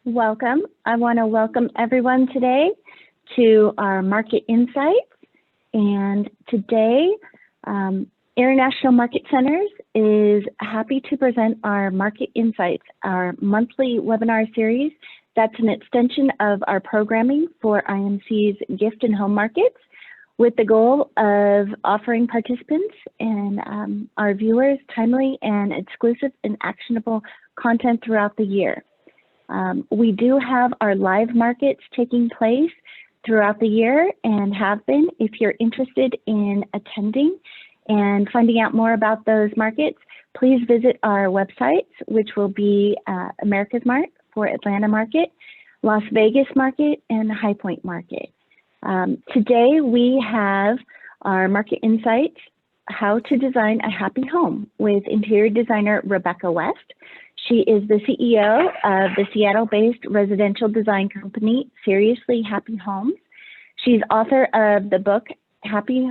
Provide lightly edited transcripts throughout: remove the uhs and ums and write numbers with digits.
Welcome. I want to welcome everyone today to our Market Insights. And today, International Market Centers is happy to present our Market Insights, our monthly webinar series. That's an extension of our programming for IMC's gift and home markets, with the goal of offering participants and our viewers timely and exclusive and actionable content throughout the year. We do have our live markets taking place throughout the year and have been. If you're interested in attending and finding out more about those markets, please visit our websites, which will be America's Mart for Atlanta Market, Las Vegas Market, and High Point Market. Today we have our Market Insights, How to Design a Happy Home, with interior designer Rebecca West. She is the CEO of the Seattle-based residential design company, Seriously Happy Homes. She's author of the book, Happy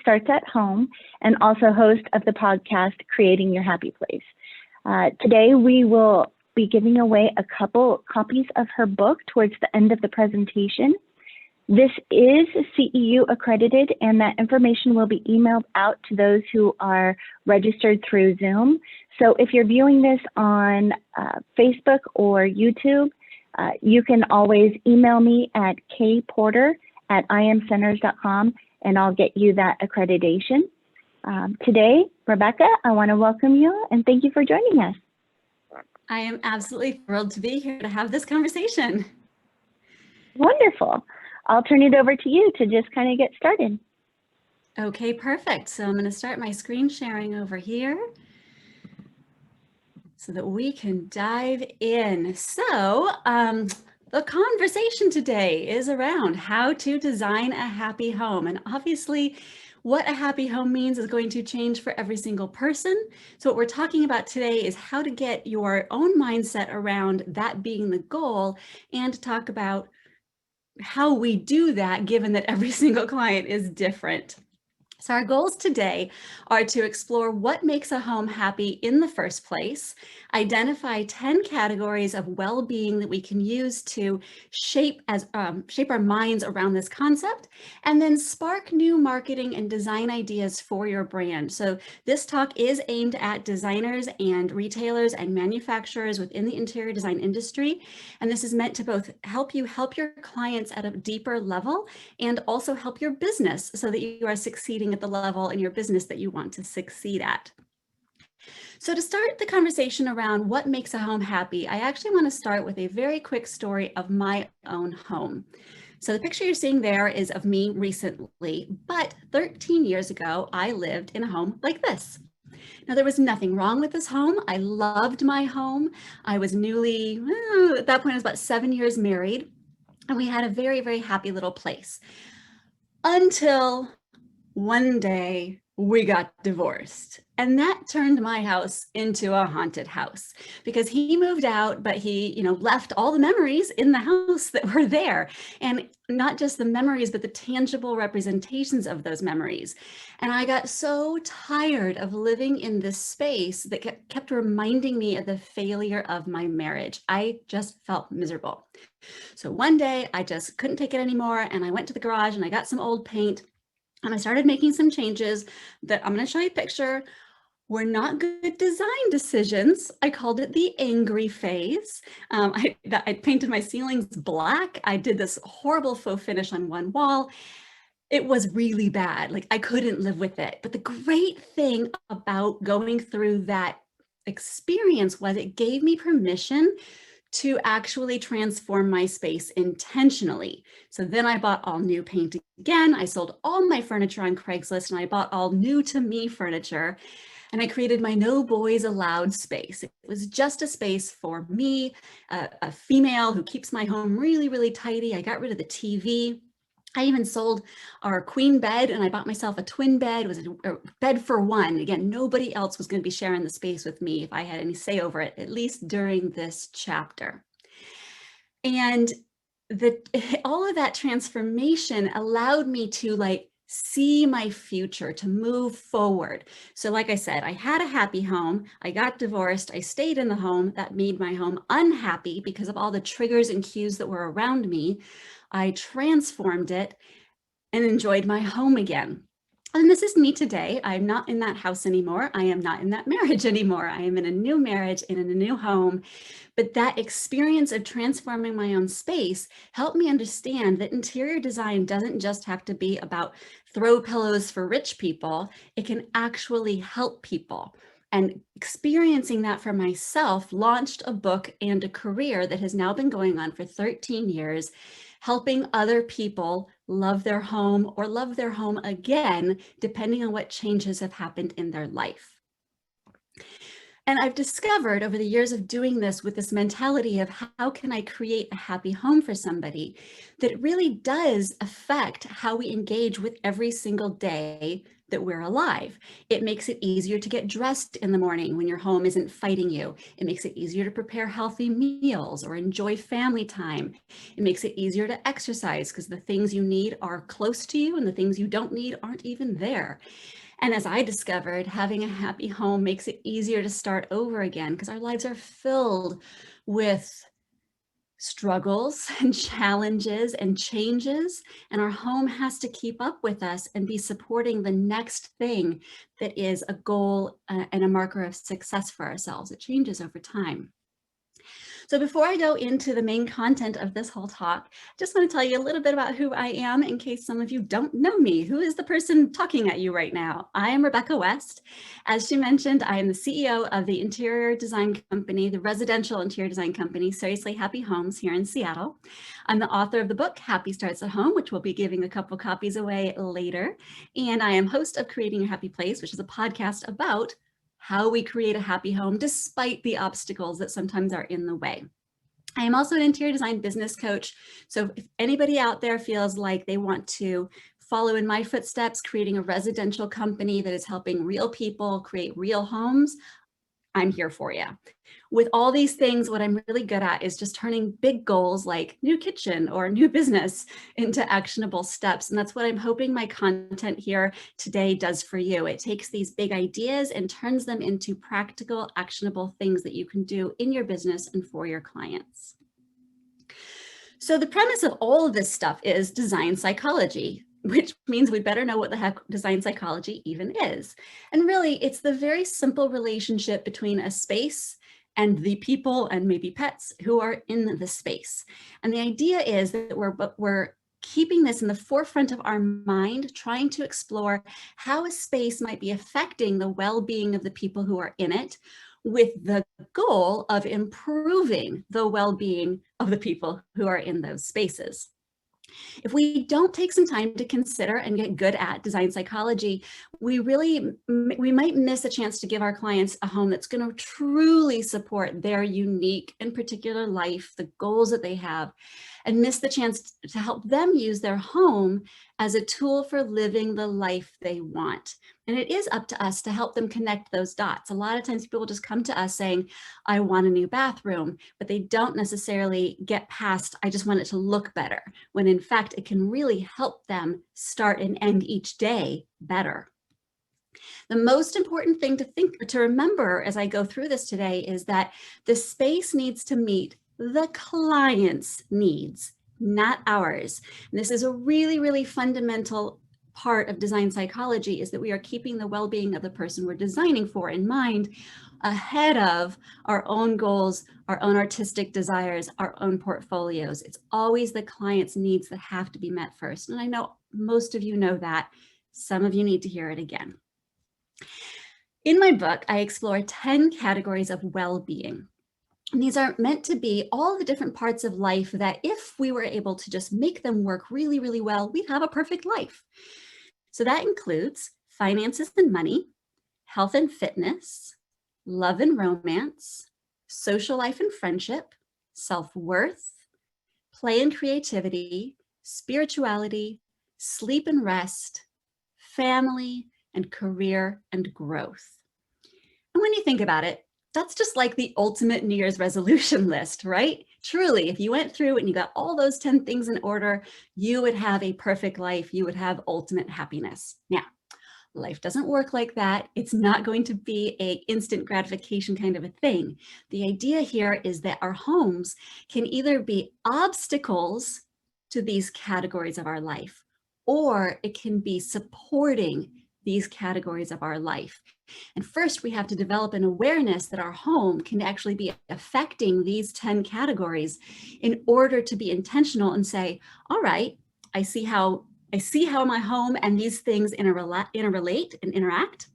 Starts at Home, and also host of the podcast, Creating Your Happy Place. Today, we will be giving away a couple copies of her book towards the end of the presentation. This is CEU accredited, and that information will be emailed out to those who are registered through Zoom. So if you're viewing this on Facebook or YouTube, you can always email me at kporter@imcenters.com, and I'll get you that accreditation. Today, Rebecca, I want to welcome you and thank you for joining us. I am absolutely thrilled to be here to have this conversation. Wonderful. I'll turn it over to you to just kind of get started. Okay, perfect. So I'm going to start my screen sharing over here so that we can dive in. So the conversation today is around how to design a happy home. And obviously, what a happy home means is going to change for every single person. So what we're talking about today is how to get your own mindset around that being the goal, and to talk about how we do that, given that every single client is different. So our goals today are to explore what makes a home happy in the first place, identify 10 categories of well-being that we can use to shape our minds around this concept, and then spark new marketing and design ideas for your brand. So this talk is aimed at designers and retailers and manufacturers within the interior design industry. And this is meant to both help you help your clients at a deeper level and also help your business so that you are succeeding at the level in your business that you want to succeed at. So to start the conversation around what makes a home happy, I actually want to start with a very quick story of my own home. So the picture you're seeing there is of me recently, but 13 years ago, I lived in a home like this. Now, there was nothing wrong with this home. I loved my home. I was newly, at that point, I was about 7 years married, and we had a very, very happy little place. Until one day we got divorced, and that turned my house into a haunted house because he moved out, but he, left all the memories in the house that were there, and not just the memories, but the tangible representations of those memories. And I got so tired of living in this space that kept reminding me of the failure of my marriage. I just felt miserable. So one day I just couldn't take it anymore, and I went to the garage and I got some old paint. And I started making some changes that I'm going to show you a picture. Were not good design decisions. I called it the angry phase. I painted my ceilings black. I did this horrible faux finish on one wall. It was really bad. Like, I couldn't live with it. But the great thing about going through that experience was it gave me permission to actually transform my space intentionally. So then I bought all new paint again. I sold all my furniture on Craigslist, and I bought all new to me furniture. And I created my No Boys Allowed space. It was just a space for me, a female who keeps my home really, really tidy. I got rid of the TV. I even sold our queen bed, and I bought myself a twin bed. It was a bed for one. Again, nobody else was going to be sharing the space with me if I had any say over it, at least during this chapter. And all of that transformation allowed me to see my future, to move forward. So like I said, I had a happy home, I got divorced, I stayed in the home. That made my home unhappy because of all the triggers and cues that were around me. I transformed it and enjoyed my home again. And this is me today. I'm not in that house anymore. I am not in that marriage anymore. I am in a new marriage and in a new home. But that experience of transforming my own space helped me understand that interior design doesn't just have to be about throw pillows for rich people. It can actually help people. And experiencing that for myself launched a book and a career that has now been going on for 13 years, helping other people love their home or love their home again, depending on what changes have happened in their life. And I've discovered over the years of doing this with this mentality of how can I create a happy home for somebody, that it really does affect how we engage with every single day that we're alive. It makes it easier to get dressed in the morning when your home isn't fighting you. It makes it easier to prepare healthy meals or enjoy family time. It makes it easier to exercise because the things you need are close to you and the things you don't need aren't even there. And as I discovered, having a happy home makes it easier to start over again because our lives are filled with struggles and challenges and changes, and our home has to keep up with us and be supporting the next thing that is a goal and a marker of success for ourselves. It changes over time. So before I go into the main content of this whole talk, I just want to tell you a little bit about who I am in case some of you don't know me. Who is the person talking at you right now? I am Rebecca West. As she mentioned, I am the CEO of the interior design company, the residential interior design company, Seriously Happy Homes here in Seattle. I'm the author of the book, Happy Starts at Home, which we'll be giving a couple copies away later. And I am host of Creating Your Happy Place, which is a podcast about how we create a happy home despite the obstacles that sometimes are in the way. I am also an interior design business coach. So if anybody out there feels like they want to follow in my footsteps, creating a residential company that is helping real people create real homes, I'm here for you. With all these things, what I'm really good at is just turning big goals like new kitchen or new business into actionable steps. And that's what I'm hoping my content here today does for you. It takes these big ideas and turns them into practical, actionable things that you can do in your business and for your clients. So the premise of all of this stuff is design psychology, which means we better know what the heck design psychology even is. And really, it's the very simple relationship between a space and the people and maybe pets who are in the space. And the idea is that we're keeping this in the forefront of our mind, trying to explore how a space might be affecting the well-being of the people who are in it, with the goal of improving the well-being of the people who are in those spaces. If we don't take some time to consider and get good at design psychology, we might miss a chance to give our clients a home that's going to truly support their unique and particular life, the goals that they have, and miss the chance to help them use their home as a tool for living the life they want. And it is up to us to help them connect those dots. A lot of times people just come to us saying, I want a new bathroom, but they don't necessarily get past, I just want it to look better, when in fact, it can really help them start and end each day better. The most important thing to remember as I go through this today is that the space needs to meet the client's needs, not ours. And this is a really, really fundamental part of design psychology, is that we are keeping the well-being of the person we're designing for in mind ahead of our own goals, our own artistic desires, our own portfolios. It's always the client's needs that have to be met first. And I know most of you know that. Some of you need to hear it again. In my book, I explore 10 categories of well-being. And these are meant to be all the different parts of life that if we were able to just make them work really, really well, we'd have a perfect life. So that includes finances and money, health and fitness, love and romance, social life and friendship, self-worth, play and creativity, spirituality, sleep and rest, family, and career and growth. And when you think about it, that's just like the ultimate New Year's resolution list, right? Truly, if you went through and you got all those 10 things in order, you would have a perfect life. You would have ultimate happiness. Now, life doesn't work like that. It's not going to be an instant gratification kind of a thing. The idea here is that our homes can either be obstacles to these categories of our life, or it can be supporting these categories of our life. And first, we have to develop an awareness that our home can actually be affecting these 10 categories in order to be intentional and say, all right, I see how my home and these things interrelate and interact.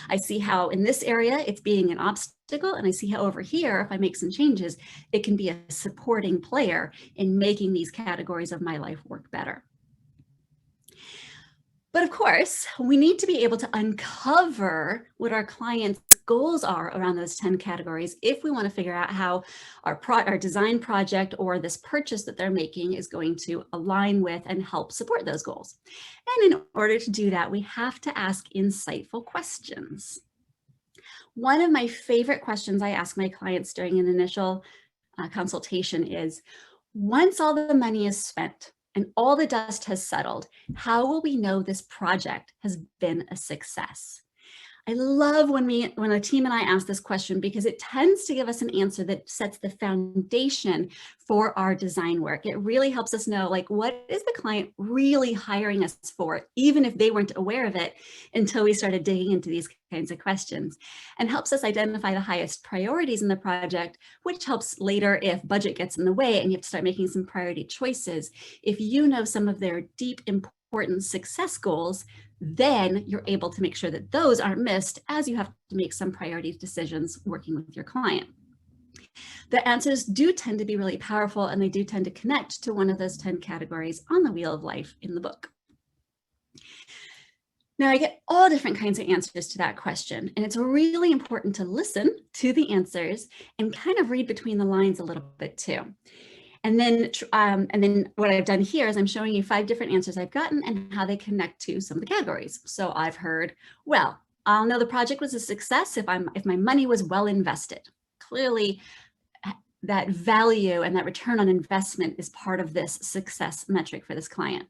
I see how in this area it's being an obstacle, and I see how over here, if I make some changes, it can be a supporting player in making these categories of my life work better. But of course, we need to be able to uncover what our clients' goals are around those 10 categories if we want to figure out how our design project or this purchase that they're making is going to align with and help support those goals. And in order to do that, we have to ask insightful questions. One of my favorite questions I ask my clients during an initial consultation is, once all the money is spent, and all the dust has settled, how will we know this project has been a success? I love when a team and I ask this question, because it tends to give us an answer that sets the foundation for our design work. It really helps us know, like, what is the client really hiring us for, even if they weren't aware of it until we started digging into these kinds of questions, and helps us identify the highest priorities in the project, which helps later if budget gets in the way and you have to start making some priority choices. If you know some of their deep, important success goals, then you're able to make sure that those aren't missed as you have to make some priority decisions working with your client. The answers do tend to be really powerful, and they do tend to connect to one of those 10 categories on the Wheel of Life in the book. Now, I get all different kinds of answers to that question, and it's really important to listen to the answers and kind of read between the lines a little bit too. And then what I've done here is I'm showing you 5 different answers I've gotten and how they connect to some of the categories. So I've heard, well, I'll know the project was a success if my money was well invested. Clearly, that value and that return on investment is part of this success metric for this client.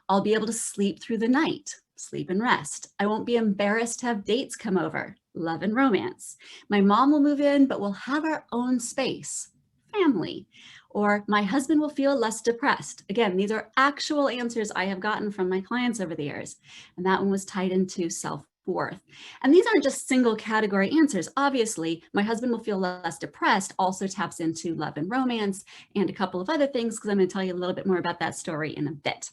I'll be able to sleep through the night, sleep and rest. I won't be embarrassed to have dates come over, love and romance. My mom will move in, but we'll have our own space, family. Or my husband will feel less depressed. Again, these are actual answers I have gotten from my clients over the years. And that one was tied into self-worth. And these aren't just single category answers. Obviously, my husband will feel less depressed also taps into love and romance and a couple of other things, because I'm going to tell you a little bit more about that story in a bit.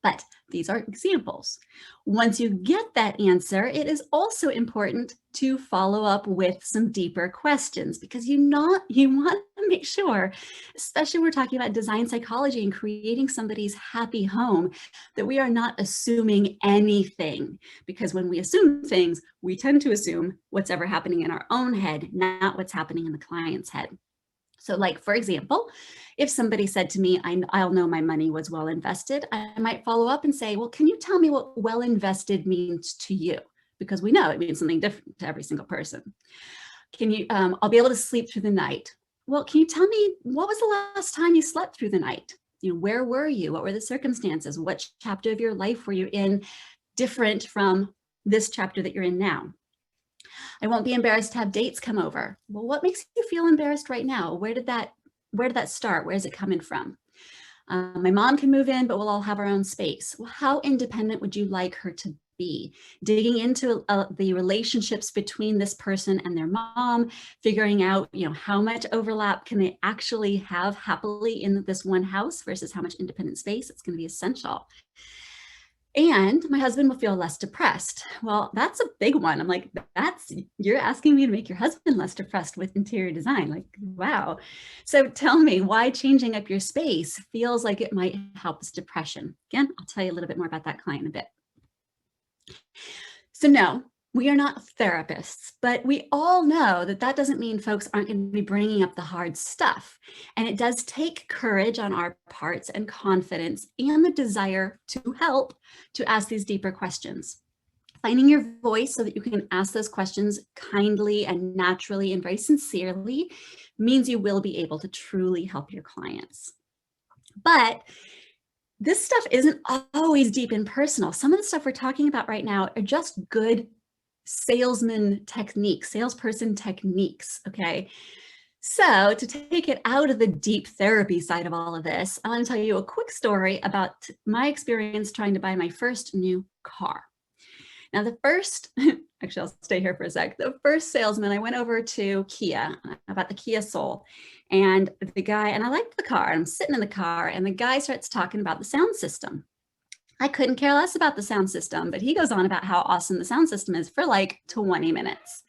But these are examples. Once you get that answer, it is also important to follow up with some deeper questions, because you want to make sure, especially when we're talking about design psychology and creating somebody's happy home, that we are not assuming anything. Because when we assume things, we tend to assume what's ever happening in our own head, not what's happening in the client's head. So, like, for example, if somebody said to me, I'll know my money was well invested, I might follow up and say, well, can you tell me what well invested means to you? Because we know it means something different to every single person. Can you, I'll be able to sleep through the night. Well, can you tell me, what was the last time you slept through the night? You know, where were you? What were the circumstances? What chapter of your life were you in different from this chapter that you're in now? I won't be embarrassed to have dates come over. Well, what makes you feel embarrassed right now? Where did that start? Where is it coming from? My mom can move in, but we'll all have our own space. Well, how independent would you like her to be? Digging into the relationships between this person and their mom, figuring out, you know, how much overlap can they actually have happily in this one house versus how much independent space. It's going to be essential. And my husband will feel less depressed. Well, that's a big one. I'm like, you're asking me to make your husband less depressed with interior design. Like, wow. So tell me why changing up your space feels like it might help with depression. Again, I'll tell you a little bit more about that client in a bit. So no, we are not therapists, but we all know that that doesn't mean folks aren't going to be bringing up the hard stuff. And it does take courage on our parts and confidence and the desire to help to ask these deeper questions. Finding your voice so that you can ask those questions kindly and naturally and very sincerely means you will be able to truly help your clients. But this stuff isn't always deep and personal. Some of the stuff we're talking about right now are just good salesman techniques, salesperson techniques, okay? So to take it out of the deep therapy side of all of this, I want to tell you a quick story about my experience trying to buy my first new car. Now the first, actually I'll stay here for a sec. The first salesman, I went over to Kia about the Kia Soul, and the guy, and I liked the car, I'm sitting in the car and the guy starts talking about the sound system. I couldn't care less about the sound system, but he goes on about how awesome the sound system is for like 20 minutes.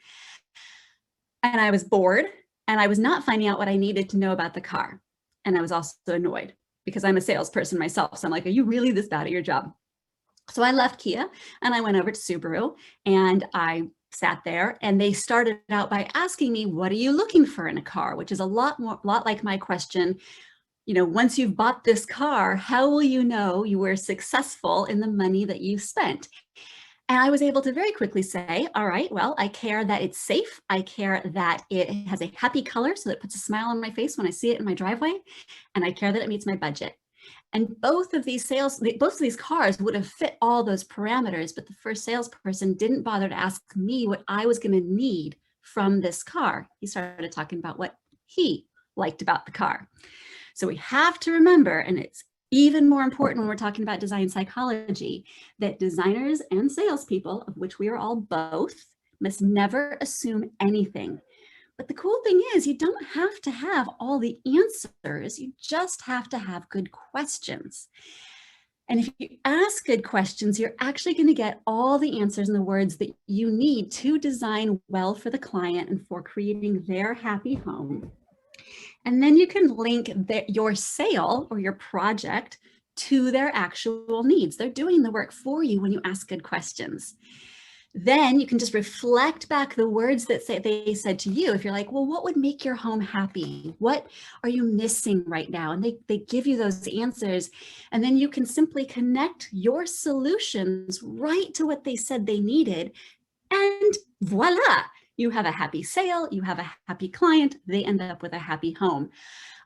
And I was bored and I was not finding out what I needed to know about the car. And I was also annoyed because I'm a salesperson myself. So I'm like, are you really this bad at your job? So I left Kia and I went over to Subaru and I sat there, and they started out by asking me, what are you looking for in a car? Which is a lot like my question, you know, once you've bought this car, how will you know you were successful in the money that you spent? And I was able to very quickly say, all right, well, I care that it's safe. I care that it has a happy color so that it puts a smile on my face when I see it in my driveway. And I care that it meets my budget. And both of these cars would have fit all those parameters, but the first salesperson didn't bother to ask me what I was going to need from this car. He started talking about what he liked about the car. So we have to remember, and it's even more important when we're talking about design psychology, that designers and salespeople, of which we are all both, must never assume anything. But the cool thing is, you don't have to have all the answers. You just have to have good questions. And if you ask good questions, you're actually going to get all the answers and the words that you need to design well for the client and for creating their happy home. And then you can link your sale or your project to their actual needs. They're doing the work for you when you ask good questions. Then you can just reflect back the words that they said to you. If you're like, well, what would make your home happy? What are you missing right now? And they give you those answers. And then you can simply connect your solutions right to what they said they needed. And voila, you have a happy sale, you have a happy client, they end up with a happy home.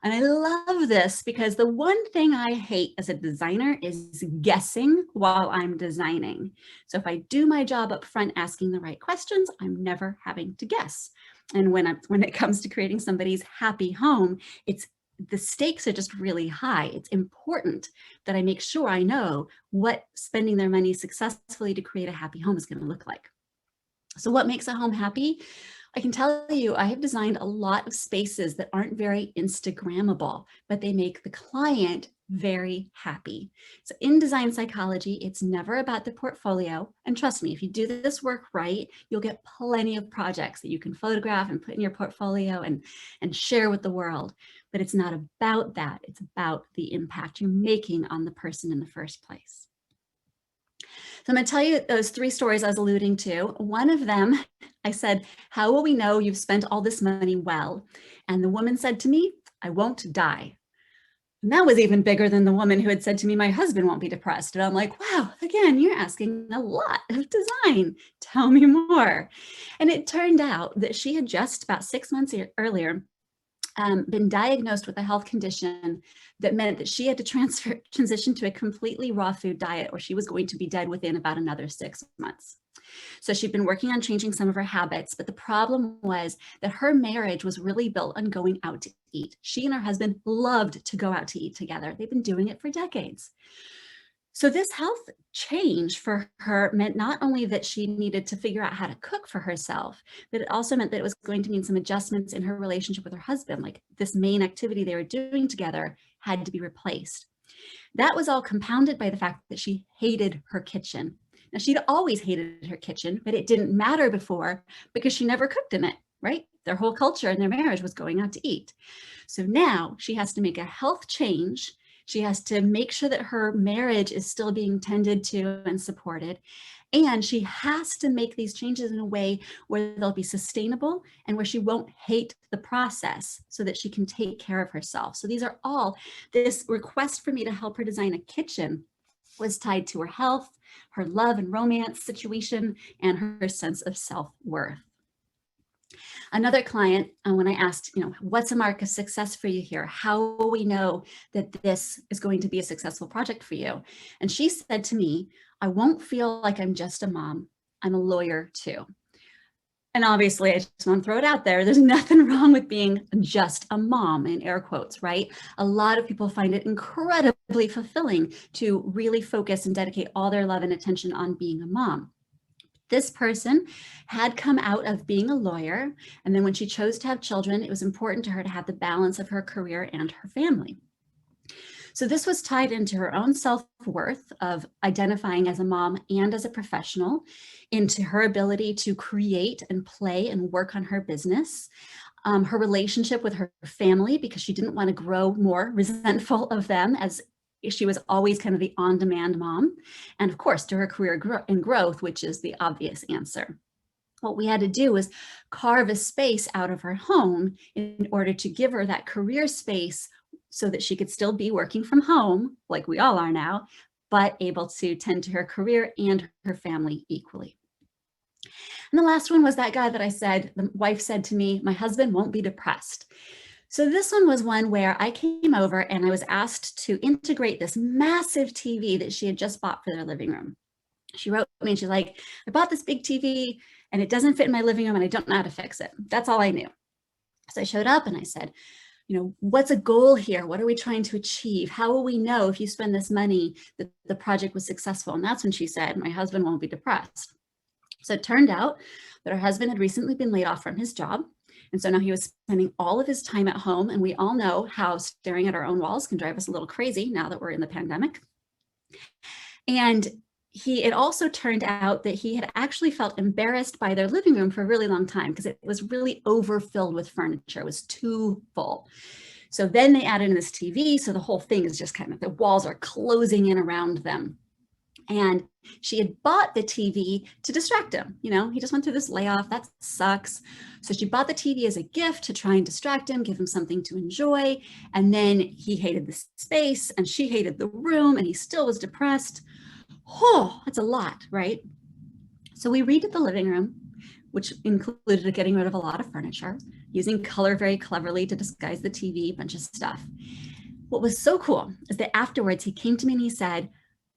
And I love this because the one thing I hate as a designer is guessing while I'm designing. So if I do my job up front asking the right questions, I'm never having to guess. And when it comes to creating somebody's happy home, the stakes are just really high. It's important that I make sure I know what spending their money successfully to create a happy home is going to look like. So what makes a home happy? I can tell you, I have designed a lot of spaces that aren't very Instagrammable, but they make the client very happy. So in design psychology, it's never about the portfolio. And trust me, if you do this work right, you'll get plenty of projects that you can photograph and put in your portfolio and share with the world. But it's not about that. It's about the impact you're making on the person in the first place. So I'm going to tell you those 3 stories I was alluding to. One of them, I said, how will we know you've spent all this money well? And the woman said to me, I won't die. And that was even bigger than the woman who had said to me, my husband won't be depressed. And I'm like, wow, again, you're asking a lot of design. Tell me more. And it turned out that she had just about 6 months earlier been diagnosed with a health condition that meant that she had to transition to a completely raw food diet, or she was going to be dead within about another 6 months. So she'd been working on changing some of her habits, but the problem was that her marriage was really built on going out to eat. She and her husband loved to go out to eat together. They've been doing it for decades. So this health change for her meant not only that she needed to figure out how to cook for herself, but it also meant that it was going to mean some adjustments in her relationship with her husband. Like this main activity they were doing together had to be replaced. That was all compounded by the fact that she hated her kitchen. Now, she'd always hated her kitchen, but it didn't matter before because she never cooked in it, right? Their whole culture and their marriage was going out to eat. So now she has to make a health change. She has to make sure that her marriage is still being tended to and supported. And she has to make these changes in a way where they'll be sustainable and where she won't hate the process so that she can take care of herself. So these are all this request for me to help her design a kitchen was tied to her health, her love and romance situation, and her sense of self-worth. Another client, when I asked, what's a mark of success for you here? How will we know that this is going to be a successful project for you? And she said to me, I won't feel like I'm just a mom. I'm a lawyer too. And obviously, I just want to throw it out there. There's nothing wrong with being just a mom, in air quotes, right? A lot of people find it incredibly fulfilling to really focus and dedicate all their love and attention on being a mom. This person had come out of being a lawyer, and then when she chose to have children, it was important to her to have the balance of her career and her family. So this was tied into her own self-worth of identifying as a mom and as a professional, into her ability to create and play and work on her business, her relationship with her family, because she didn't want to grow more resentful of them, as she was always kind of the on-demand mom, and of course to her career and growth, which is the obvious answer. What we had to do was carve a space out of her home in order to give her that career space so that she could still be working from home, like we all are now, but able to tend to her career and her family equally. And the last one was that guy that I said, the wife said to me, my husband won't be depressed. So this one was one where I came over and I was asked to integrate this massive TV that she had just bought for their living room. She wrote me and she's like, I bought this big TV and it doesn't fit in my living room and I don't know how to fix it. That's all I knew. So I showed up and I said, what's a goal here? What are we trying to achieve? How will we know if you spend this money that the project was successful? And that's when she said, my husband won't be depressed. So it turned out that her husband had recently been laid off from his job. And so now he was spending all of his time at home. And we all know how staring at our own walls can drive us a little crazy now that we're in the pandemic. And it also turned out that he had actually felt embarrassed by their living room for a really long time because it was really overfilled with furniture. It was too full. So then they added in this TV. So the whole thing is just kind of, the walls are closing in around them. And she had bought the TV to distract him. He just went through this layoff. That sucks. So she bought the TV as a gift to try and distract him, give him something to enjoy. And then he hated the space and she hated the room and he still was depressed. Oh, that's a lot, right? So we redid the living room, which included getting rid of a lot of furniture, using color very cleverly to disguise the TV, a bunch of stuff. What was so cool is that afterwards he came to me and he said,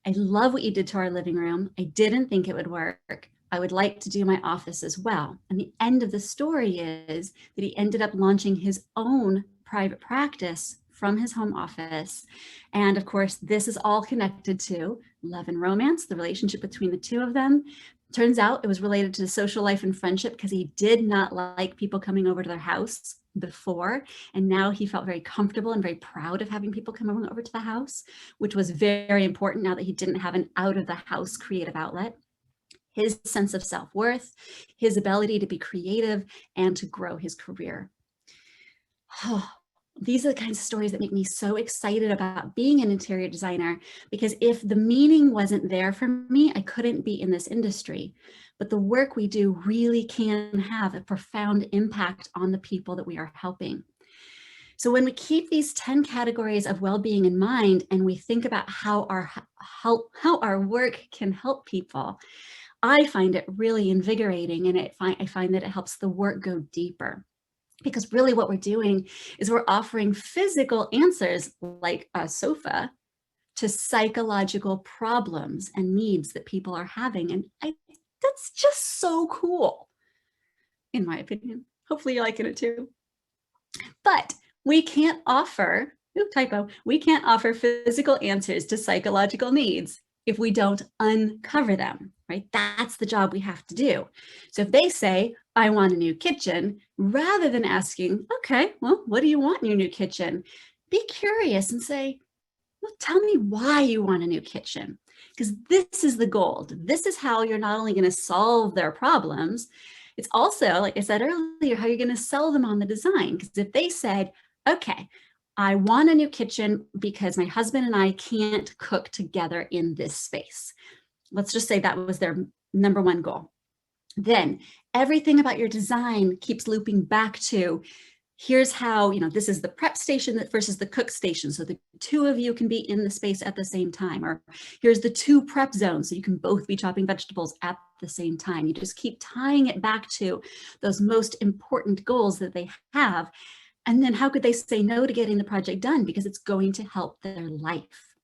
I love what you did to our living room. I didn't think it would work. I would like to do my office as well. And the end of the story is that he ended up launching his own private practice from his home office. And of course, this is all connected to love and romance, the relationship between the two of them. Turns out it was related to social life and friendship because he did not like people coming over to their house before. And now he felt very comfortable and very proud of having people come over to the house, which was very important now that he didn't have an out of the house creative outlet. His sense of self-worth, his ability to be creative and to grow his career. Oh, these are the kinds of stories that make me so excited about being an interior designer, because if the meaning wasn't there for me, I couldn't be in this industry. But the work we do really can have a profound impact on the people that we are helping. So when we keep these 10 categories of well-being in mind and we think about how our work can help people, I find it really invigorating, and I find that it helps the work go deeper. Because really what we're doing is we're offering physical answers like a sofa to psychological problems and needs that people are having. And that's just so cool, in my opinion. Hopefully you're liking it too. But we can't offer, we can't offer physical answers to psychological needs if we don't uncover them, right? That's the job we have to do. So if they say, I want a new kitchen, rather than asking, okay, well, what do you want in your new kitchen? Be curious and say, well, tell me why you want a new kitchen, because this is the gold. This is how you're not only going to solve their problems, it's also, like I said earlier, how you're going to sell them on the design. Because if they said, okay, I want a new kitchen because my husband and I can't cook together in this space. Let's just say that was their number one goal. Then everything about your design keeps looping back to, Here's how, this is the prep station versus the cook station. So the two of you can be in the space at the same time. Or here's the two prep zones. So you can both be chopping vegetables at the same time. You just keep tying it back to those most important goals that they have. And then how could they say no to getting the project done? Because it's going to help their life.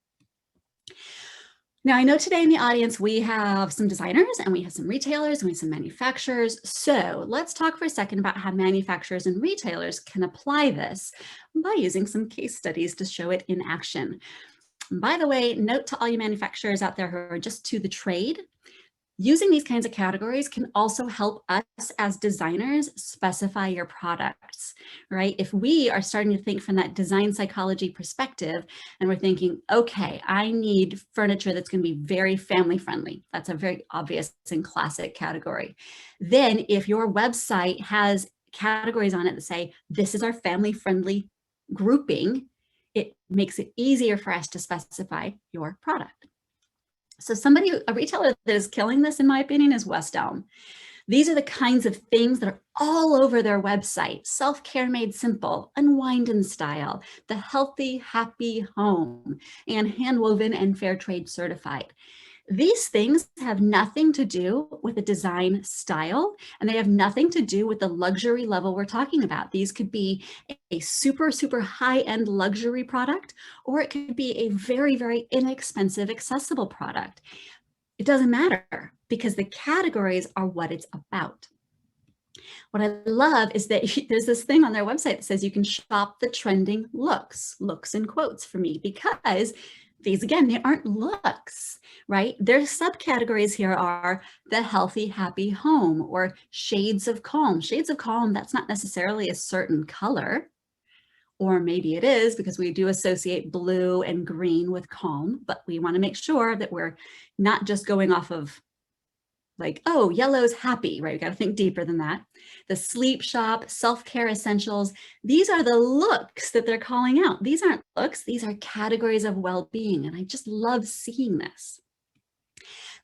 Now, I know today in the audience, we have some designers and we have some retailers and we have some manufacturers. So let's talk for a second about how manufacturers and retailers can apply this by using some case studies to show it in action. And by the way, note to all you manufacturers out there who are just to the trade, using these kinds of categories can also help us as designers specify your products, right? If we are starting to think from that design psychology perspective and we're thinking, okay, I need furniture that's going to be very family friendly. That's a very obvious and classic category. Then if your website has categories on it that say, this is our family friendly grouping, it makes it easier for us to specify your product. So a retailer that is killing this, in my opinion, is West Elm. These are the kinds of things that are all over their website. Self-care made simple, unwind in style, the healthy, happy home, and handwoven and fair trade certified. These things have nothing to do with the design style, and they have nothing to do with the luxury level we're talking about. These could be a super, super high-end luxury product, or it could be a very, very inexpensive, accessible product. It doesn't matter because the categories are what it's about. What I love is that there's this thing on their website that says you can shop the trending looks in quotes for me, because these, again, they aren't looks, right? Their subcategories here are the healthy, happy home or shades of calm. Shades of calm, that's not necessarily a certain color, or maybe it is because we do associate blue and green with calm, but we want to make sure that we're not just going off of like, oh, yellow's happy, right? We got to think deeper than that. The sleep shop, self-care essentials, these are the looks that they're calling out. These aren't looks, these are categories of well-being. And I just love seeing this.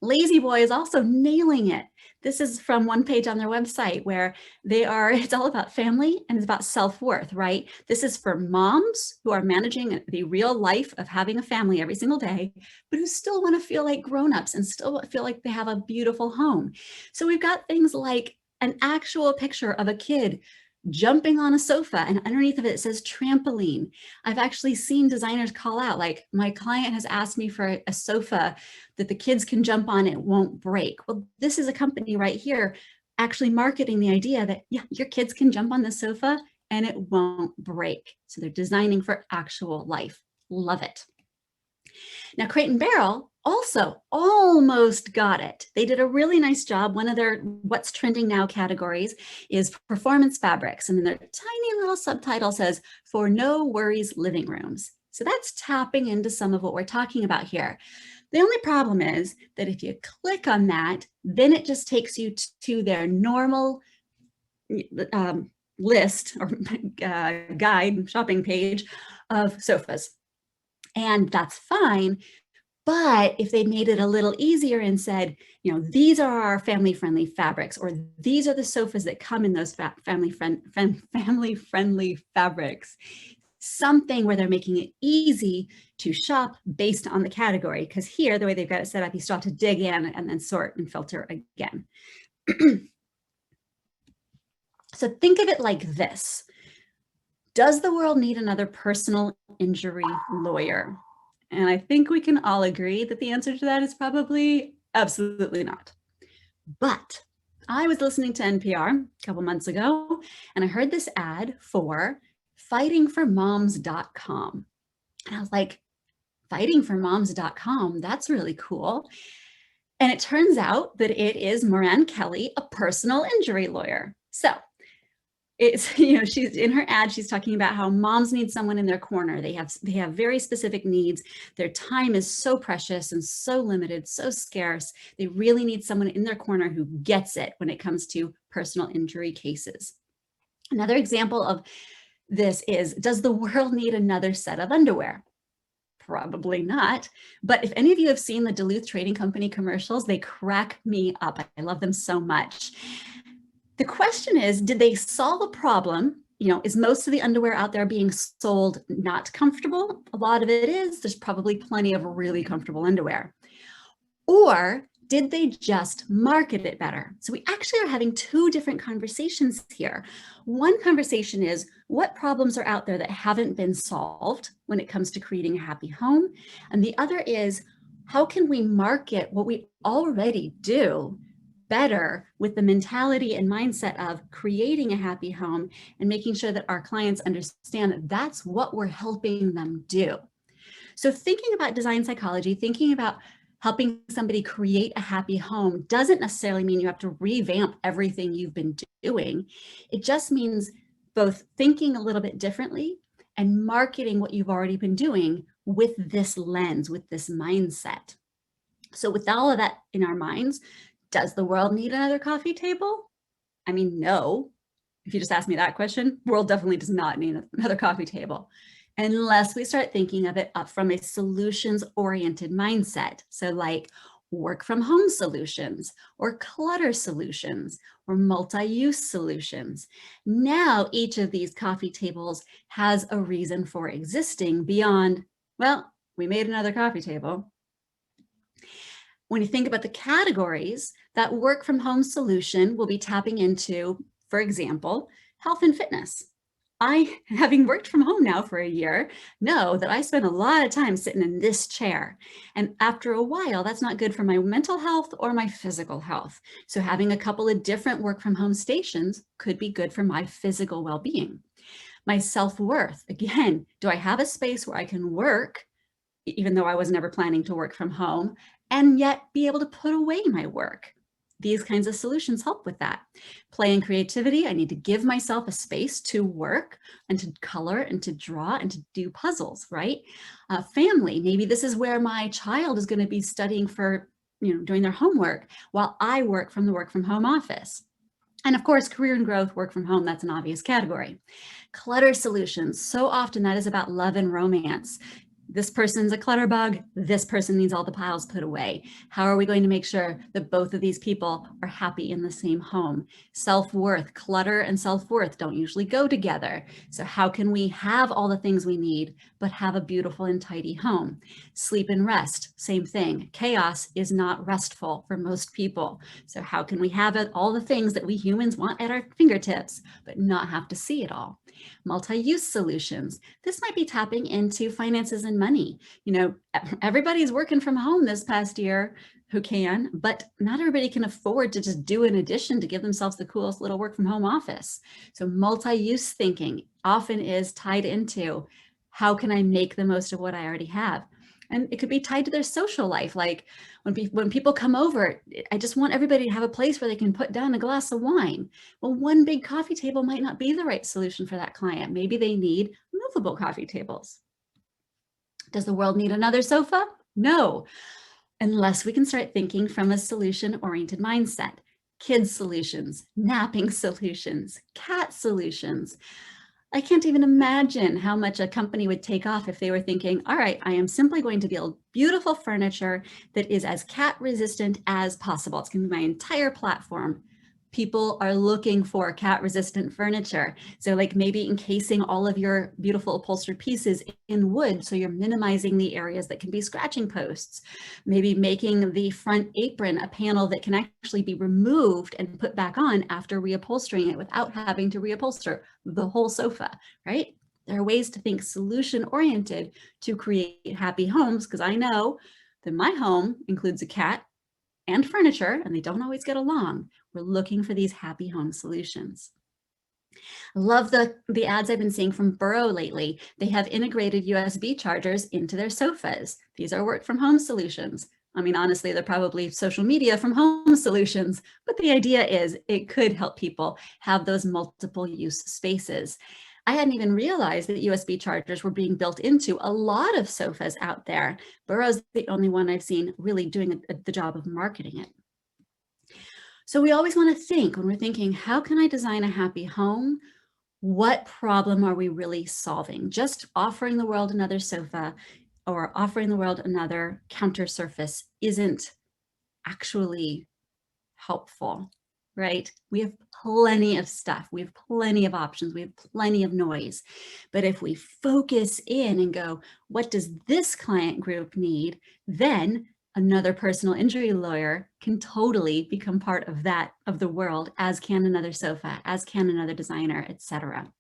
Lazy Boy is also nailing it. This is from one page on their website where it's all about family and it's about self-worth, right? This is for moms who are managing the real life of having a family every single day, but who still want to feel like grown-ups and still feel like they have a beautiful home. So we've got things like an actual picture of a kid jumping on a sofa, and underneath of it, it says trampoline. I've actually seen designers call out, like, my client has asked me for a sofa that the kids can jump on, it won't break. Well, this is a company right here actually marketing the idea that, yeah, your kids can jump on the sofa and it won't break. So they're designing for actual life. Love it. Now, Crate and Barrel also almost got it. They did a really nice job. One of their what's trending now categories is performance fabrics. And then their tiny little subtitle says, for no worries living rooms. So that's tapping into some of what we're talking about here. The only problem is that if you click on that, then it just takes you to their normal list or guide shopping page of sofas. And that's fine. But if they made it a little easier and said, these are our family-friendly fabrics, or these are the sofas that come in those family-friendly fabrics, something where they're making it easy to shop based on the category. Because here, the way they've got it set up, you still have to dig in and then sort and filter again. So think of it like this. Does the world need another personal injury lawyer? And I think we can all agree that the answer to that is probably absolutely not. But I was listening to NPR a couple months ago, and I heard this ad for fightingformoms.com. And I was like, fightingformoms.com, that's really cool. And it turns out that it is Moran Kelly, a personal injury lawyer. So it's, she's in her ad, she's talking about how moms need someone in their corner. They have very specific needs. Their time is so precious and so limited, so scarce. They really need someone in their corner who gets it when it comes to personal injury cases. Another example of this is, does the world need another set of underwear? Probably not. But if any of you have seen the Duluth Trading Company commercials, they crack me up. I love them so much. The question is, did they solve a problem is most of the underwear out there being sold not comfortable? A lot of it is. There's probably plenty of really comfortable underwear. Or did they just market it better? So we actually are having two different conversations here. One conversation is what problems are out there that haven't been solved when it comes to creating a happy home? And the other is how can we market what we already do better with the mentality and mindset of creating a happy home and making sure that our clients understand that that's what we're helping them do. So thinking about design psychology, thinking about helping somebody create a happy home doesn't necessarily mean you have to revamp everything you've been doing. It just means both thinking a little bit differently and marketing what you've already been doing with this lens, with this mindset. So with all of that in our minds, does the world need another coffee table? I mean, no. If you just ask me that question, world definitely does not need another coffee table unless we start thinking of it up from a solutions-oriented mindset. So like work from home solutions or clutter solutions or multi-use solutions. Now each of these coffee tables has a reason for existing beyond, well, we made another coffee table. When you think about the categories, that work from home solution will be tapping into, for example, health and fitness. I, having worked from home now for a year, know that I spend a lot of time sitting in this chair. And after a while, that's not good for my mental health or my physical health. So having a couple of different work from home stations could be good for my physical well-being. My self-worth, again, do I have a space where I can work, even though I was never planning to work from home, and yet be able to put away my work? These kinds of solutions help with that. Play and creativity, I need to give myself a space to work and to color and to draw and to do puzzles, right? Family, maybe this is where my child is going to be studying for, doing their homework while I work from the work from home office. And of course, career and growth, work from home, that's an obvious category. Clutter solutions, so often that is about love and romance. This person's a clutter bug, this person needs all the piles put away. How are we going to make sure that both of these people are happy in the same home? Self-worth, clutter and self-worth don't usually go together. So how can we have all the things we need, but have a beautiful and tidy home? Sleep and rest, same thing. Chaos is not restful for most people. So how can we have all the things that we humans want at our fingertips, but not have to see it all? Multi-use solutions. This might be tapping into finances and money. Everybody's working from home this past year who can, but not everybody can afford to just do an addition to give themselves the coolest little work from home office. So multi-use thinking often is tied into how can I make the most of what I already have? And it could be tied to their social life. Like when people come over, I just want everybody to have a place where they can put down a glass of wine. Well, one big coffee table might not be the right solution for that client. Maybe they need movable coffee tables. Does the world need another sofa? No, unless we can start thinking from a solution-oriented mindset. Kids solutions, napping solutions, cat solutions. I can't even imagine how much a company would take off if they were thinking, all right, I am simply going to build beautiful furniture that is as cat resistant as possible. It's going to be my entire platform. People are looking for cat resistant furniture. So like maybe encasing all of your beautiful upholstered pieces in wood, so you're minimizing the areas that can be scratching posts. Maybe making the front apron a panel that can actually be removed and put back on after reupholstering it without having to reupholster the whole sofa, right? There are ways to think solution oriented to create happy homes, because I know that my home includes a cat and furniture, and they don't always get along. We're looking for these happy home solutions. I love the ads I've been seeing from Burrow lately. They have integrated USB chargers into their sofas. These are work from home solutions. I mean, honestly, they're probably social media from home solutions, but the idea is it could help people have those multiple use spaces. I hadn't even realized that USB chargers were being built into a lot of sofas out there. Burrow's the only one I've seen really doing the job of marketing it. So we always want to think, when we're thinking, how can I design a happy home? What problem are we really solving? Just offering the world another sofa or offering the world another counter surface isn't actually helpful. right? We have plenty of stuff. We have plenty of options. We have plenty of noise. But if we focus in and go, what does this client group need? Then another personal injury lawyer can totally become part of that, of the world, as can another sofa, as can another designer, etc.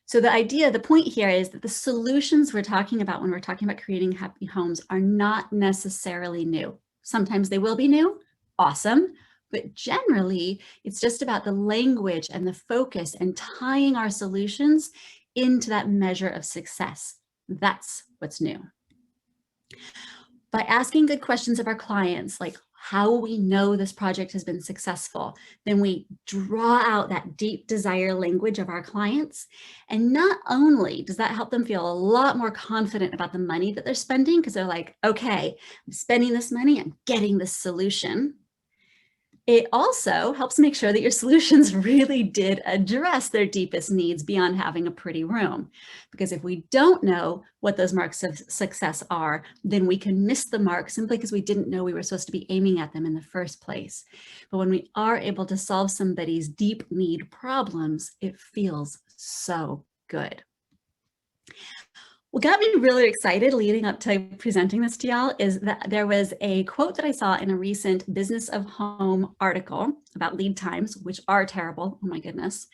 So the idea, the point here is that the solutions we're talking about when we're talking about creating happy homes are not necessarily new. Sometimes they will be new, awesome, but generally it's just about the language and the focus and tying our solutions into that measure of success. That's what's new. By asking good questions of our clients, like how will we know this project has been successful? Then we draw out that deep desire language of our clients. And not only does that help them feel a lot more confident about the money that they're spending, because they're like, okay, I'm spending this money, I'm getting this solution. It also helps make sure that your solutions really did address their deepest needs beyond having a pretty room. Because if we don't know what those marks of success are, then we can miss the mark simply because we didn't know we were supposed to be aiming at them in the first place. But when we are able to solve somebody's deep need problems, it feels so good. What got me really excited leading up to presenting this to y'all is that there was a quote that I saw in a recent Business of Home article about lead times, which are terrible. Oh my goodness.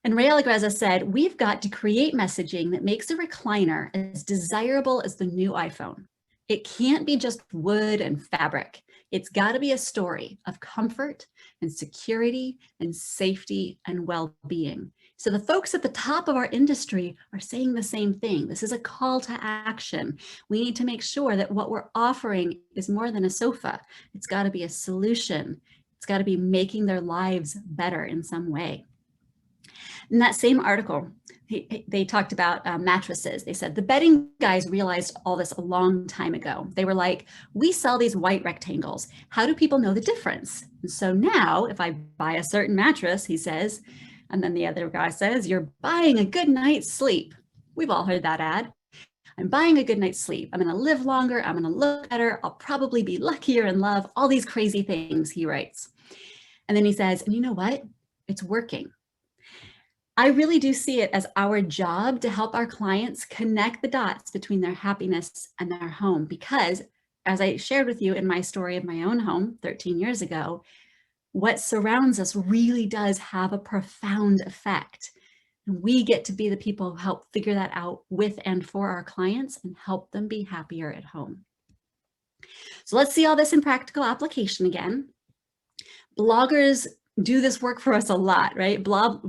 And Ray Allegrezza said, we've got to create messaging that makes a recliner as desirable as the new iPhone. It can't be just wood and fabric. It's got to be a story of comfort and security and safety and well-being. So the folks at the top of our industry are saying the same thing. This is a call to action. We need to make sure that what we're offering is more than a sofa. It's got to be a solution. It's got to be making their lives better in some way. In that same article, they talked about mattresses. They said the bedding guys realized all this a long time ago. They were like, we sell these white rectangles. How do people know the difference? And so now if I buy a certain mattress, he says, and then the other guy says, you're buying a good night's sleep. We've all heard that ad. I'm buying a good night's sleep. I'm going to live longer. I'm going to look better. I'll probably be luckier in love. All these crazy things, he writes. And then he says, and you know what? It's working. I really do see it as our job to help our clients connect the dots between their happiness and their home, because as I shared with you in my story of my own home 13 years ago, what surrounds us really does have a profound effect. And we get to be the people who help figure that out with and for our clients and help them be happier at home. So let's see all this in practical application again. Bloggers do this work for us a lot, right? Blog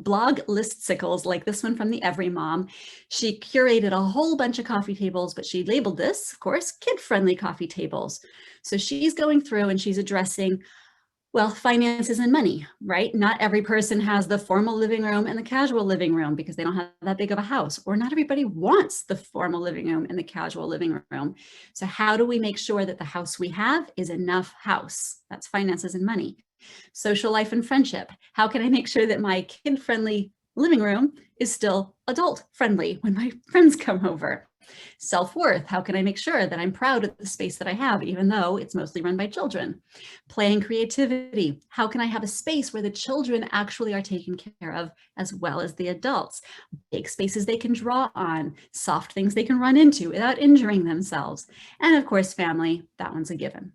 listicles like this one from the Every Mom. She curated a whole bunch of coffee tables, but she labeled this, of course, kid-friendly coffee tables. So she's going through and she's addressing, well, finances and money, right? Not every person has the formal living room and the casual living room because they don't have that big of a house, or not everybody wants the formal living room and the casual living room. So how do we make sure that the house we have is enough house? That's finances and money. Social life and friendship. How can I make sure that my kid-friendly living room is still adult-friendly when my friends come over? Self-worth. How can I make sure that I'm proud of the space that I have, even though it's mostly run by children? Play and creativity. How can I have a space where the children actually are taken care of as well as the adults? Big spaces they can draw on, soft things they can run into without injuring themselves. And of course, family, that one's a given.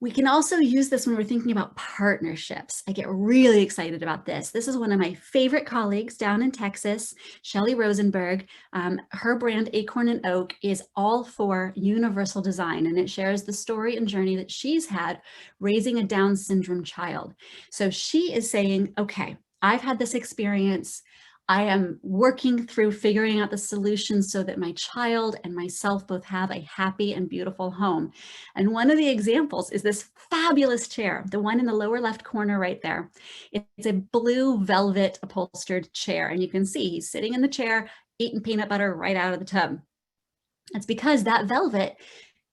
We can also use this when we're thinking about partnerships. I get really excited about this. This is one of my favorite colleagues down in Texas, Shelly Rosenberg. Her brand Acorn and Oak is all for universal design, and it shares the story and journey that she's had raising a Down syndrome child. So she is saying, okay, I've had this experience. I am working through figuring out the solutions so that my child and myself both have a happy and beautiful home. And one of the examples is this fabulous chair, the one in the lower left corner right there. It's a blue velvet upholstered chair. And you can see he's sitting in the chair, eating peanut butter right out of the tub. That's because that velvet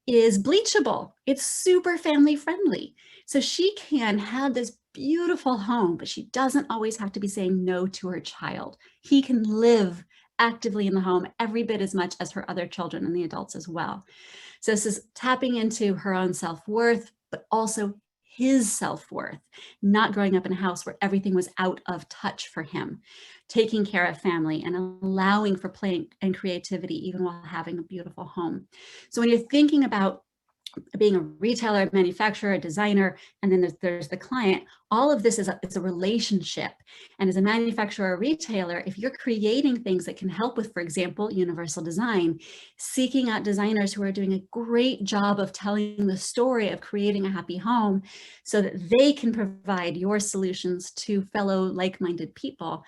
is bleachable. It's super family friendly. So she can have this beautiful home, but she doesn't always have to be saying no to her child. He can live actively in the home every bit as much as her other children and the adults as well. So this is tapping into her own self-worth, but also his self-worth, not growing up in a house where everything was out of touch for him, taking care of family and allowing for play and creativity even while having a beautiful home. So when you're thinking about being a retailer, a manufacturer, a designer, and then there's the client, all of this is a relationship. And as a manufacturer or retailer, if you're creating things that can help with, for example, universal design, seeking out designers who are doing a great job of telling the story of creating a happy home so that they can provide your solutions to fellow like-minded people,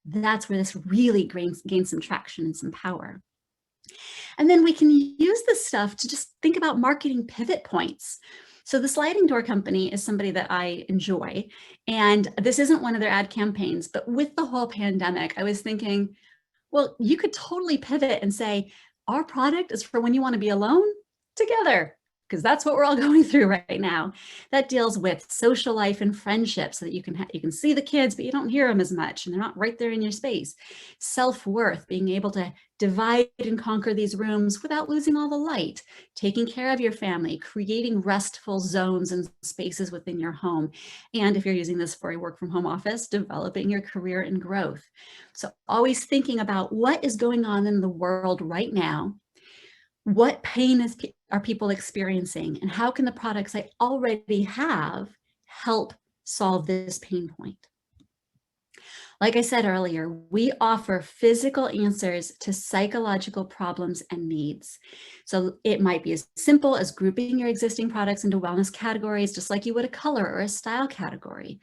that's where this really gains some traction and some power. And then we can use this stuff to just think about marketing pivot points. So the sliding door company is somebody that I enjoy, and this isn't one of their ad campaigns, but with the whole pandemic, I was thinking, well, you could totally pivot and say, our product is for when you want to be alone together, because that's what we're all going through right now. That deals with social life and friendship so that you can see the kids, but you don't hear them as much and they're not right there in your space. Self-worth, being able to divide and conquer these rooms without losing all the light, taking care of your family, creating restful zones and spaces within your home. And if you're using this for a work from home office, developing your career and growth. So always thinking about what is going on in the world right now. What pain are people experiencing, and how can the products I already have help solve this pain point? Like I said earlier, we offer physical answers to psychological problems and needs. So it might be as simple as grouping your existing products into wellness categories, just like you would a color or a style category.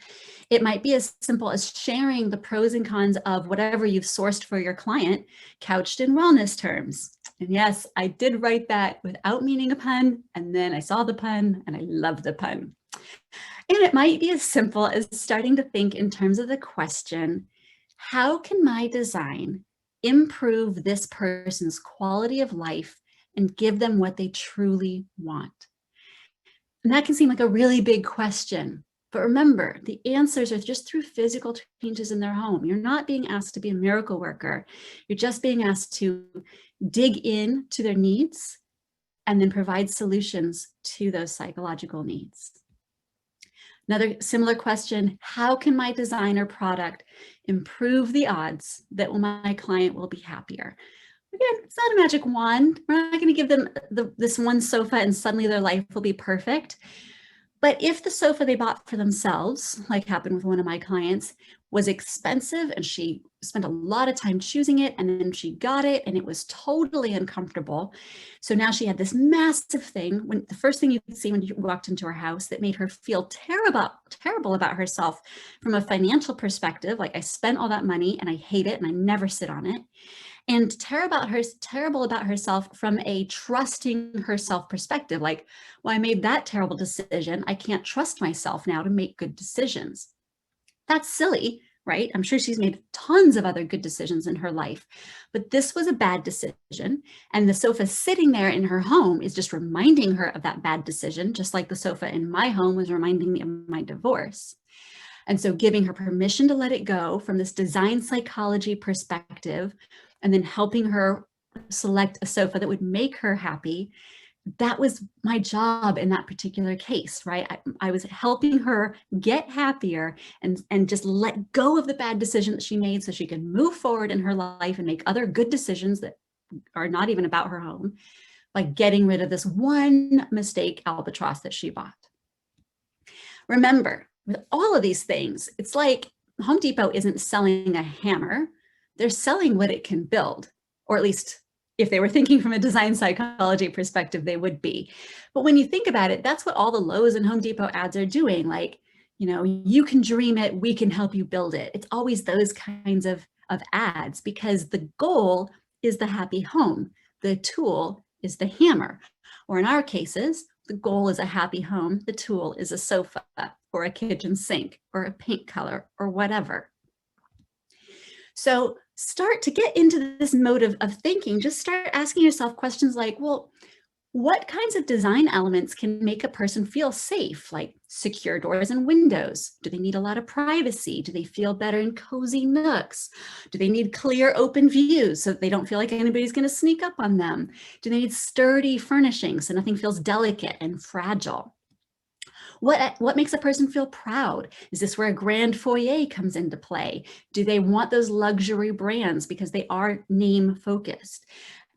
It might be as simple as sharing the pros and cons of whatever you've sourced for your client, couched in wellness terms. And yes, I did write that without meaning a pun, and then I saw the pun and I love the pun. And it might be as simple as starting to think in terms of the question, how can my design improve this person's quality of life and give them what they truly want? And that can seem like a really big question, but remember, the answers are just through physical changes in their home. You're not being asked to be a miracle worker. You're just being asked to dig in to their needs and then provide solutions to those psychological needs. Another similar question, how can my design or product improve the odds that my client will be happier? Again, it's not a magic wand. We're not going to give them this one sofa and suddenly their life will be perfect. But if the sofa they bought for themselves, like happened with one of my clients, was expensive and she spent a lot of time choosing it and then she got it and it was totally uncomfortable. So now she had this massive thing, when the first thing you could see when you walked into her house that made her feel terrible about herself from a financial perspective, like I spent all that money and I hate it and I never sit on it. And terrible about herself from a trusting herself perspective, like, well, I made that terrible decision. I can't trust myself now to make good decisions. That's silly, right? I'm sure she's made tons of other good decisions in her life, but this was a bad decision. And the sofa sitting there in her home is just reminding her of that bad decision, just like the sofa in my home was reminding me of my divorce. And so giving her permission to let it go from this design psychology perspective, and then helping her select a sofa that would make her happy, that was my job in that particular case, right? I was helping her get happier and just let go of the bad decision that she made so she could move forward in her life and make other good decisions that are not even about her home, by getting rid of this one mistake albatross that she bought. Remember, with all of these things, it's like Home Depot isn't selling a hammer. They're selling what it can build, or at least if they were thinking from a design psychology perspective, they would be. But when you think about it, that's what all the Lowe's and Home Depot ads are doing. Like, you know, you can dream it, we can help you build it. It's always those kinds of ads, because the goal is the happy home. The tool is the hammer. Or in our cases, the goal is a happy home. The tool is a sofa or a kitchen sink or a paint color or whatever. So start to get into this mode of thinking. Just start asking yourself questions like, well, what kinds of design elements can make a person feel safe, like secure doors and windows? Do they need a lot of privacy? Do they feel better in cozy nooks? Do they need clear, open views so that they don't feel like anybody's going to sneak up on them? Do they need sturdy furnishings so nothing feels delicate and fragile? What makes a person feel proud? Is this where a grand foyer comes into play? Do they want those luxury brands because they are name focused?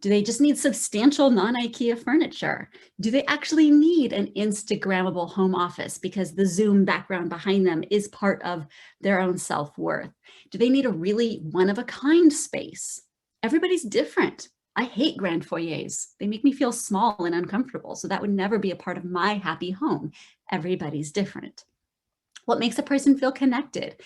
Do they just need substantial non-IKEA furniture? Do they actually need an Instagrammable home office because the Zoom background behind them is part of their own self-worth? Do they need a really one-of-a-kind space? Everybody's different. I hate grand foyers. They make me feel small and uncomfortable, so that would never be a part of my happy home. Everybody's different. What makes a person feel connected?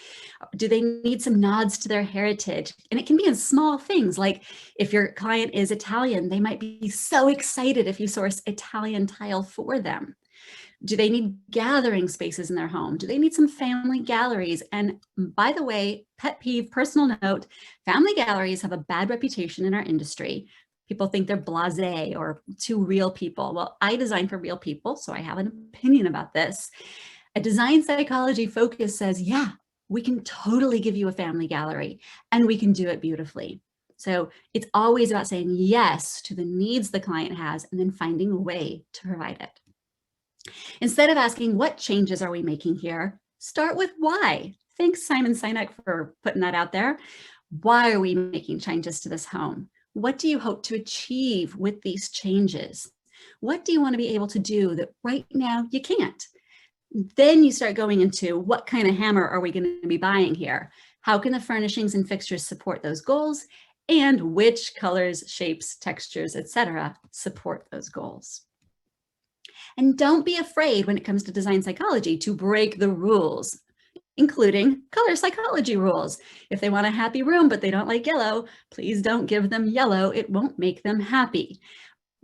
Do they need some nods to their heritage? And it can be in small things, like if your client is Italian, they might be so excited if you source Italian tile for them. Do they need gathering spaces in their home? Do they need some family galleries? And by the way, pet peeve, personal note, family galleries have a bad reputation in our industry. People think they're blasé or too real people. Well, I design for real people, so I have an opinion about this. A design psychology focus says, yeah, we can totally give you a family gallery and we can do it beautifully. So it's always about saying yes to the needs the client has and then finding a way to provide it. Instead of asking, what changes are we making here? Start with why. Thanks, Simon Sinek, for putting that out there. Why are we making changes to this home? What do you hope to achieve with these changes? What do you want to be able to do that right now you can't? Then you start going into what kind of hammer are we going to be buying here? How can the furnishings and fixtures support those goals? And which colors, shapes, textures, etc. support those goals? And don't be afraid when it comes to design psychology to break the rules, including color psychology rules. If they want a happy room, but they don't like yellow, please don't give them yellow. It won't make them happy.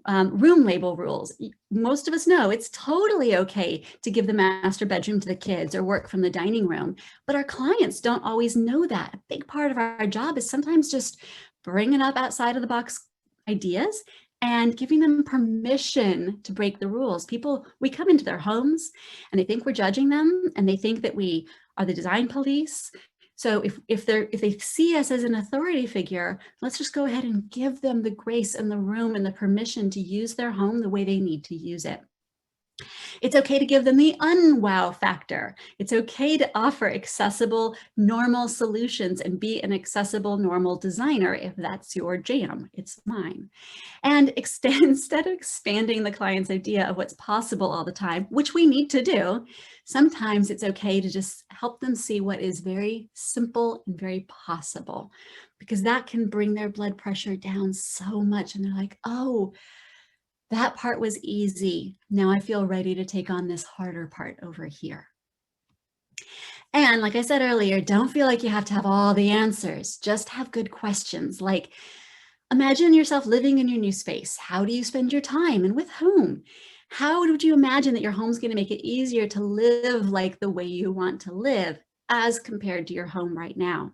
Room label rules. Most of us know it's totally okay to give the master bedroom to the kids or work from the dining room, but our clients don't always know that. A big part of our job is sometimes just bringing up outside of the box ideas and giving them permission to break the rules. We come into their homes and they think we're judging them and they think that we are the design police. So if they see us as an authority figure, let's just go ahead and give them the grace and the room and the permission to use their home the way they need to use it. It's okay to give them the unwow factor. It's okay to offer accessible, normal solutions and be an accessible, normal designer if that's your jam. It's mine. And instead of expanding the client's idea of what's possible all the time, which we need to do, sometimes it's okay to just help them see what is very simple and very possible, because that can bring their blood pressure down so much. And they're like, oh, that part was easy. Now I feel ready to take on this harder part over here. And like I said earlier, don't feel like you have to have all the answers. Just have good questions like, imagine yourself living in your new space. How do you spend your time and with whom? How would you imagine that your home's going to make it easier to live like the way you want to live as compared to your home right now?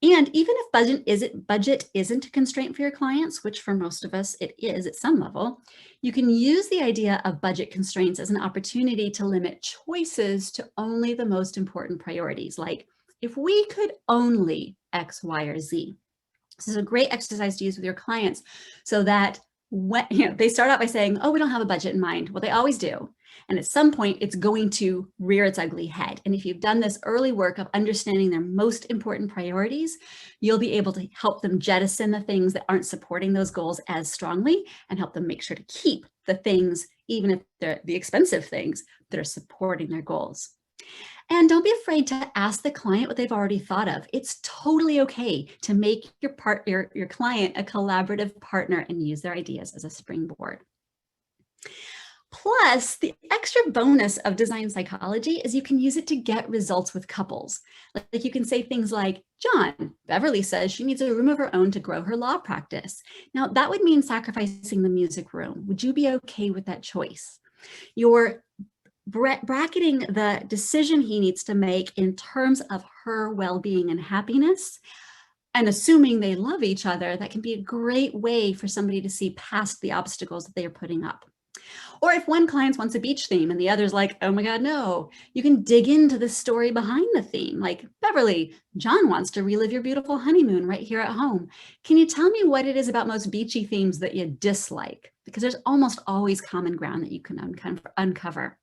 And even if budget isn't a constraint for your clients, which for most of us it is at some level, you can use the idea of budget constraints as an opportunity to limit choices to only the most important priorities. Like, if we could only X, Y, or Z. This is a great exercise to use with your clients so that when they start out by saying, oh, we don't have a budget in mind. Well, they always do. And at some point, it's going to rear its ugly head. And if you've done this early work of understanding their most important priorities, you'll be able to help them jettison the things that aren't supporting those goals as strongly and help them make sure to keep the things, even if they're the expensive things, that are supporting their goals. And don't be afraid to ask the client what they've already thought of. It's totally okay to make your client a collaborative partner and use their ideas as a springboard. Plus, the extra bonus of design psychology is you can use it to get results with couples. Like you can say things like, John, Beverly says she needs a room of her own to grow her law practice. Now, that would mean sacrificing the music room. Would you be okay with that choice? You're bracketing the decision he needs to make in terms of her well-being and happiness, and assuming they love each other. That can be a great way for somebody to see past the obstacles that they are putting up. Or if one client wants a beach theme and the other's like, oh my God, no, you can dig into the story behind the theme. Like, Beverly, John wants to relive your beautiful honeymoon right here at home. Can you tell me what it is about most beachy themes that you dislike? Because there's almost always common ground that you can uncover.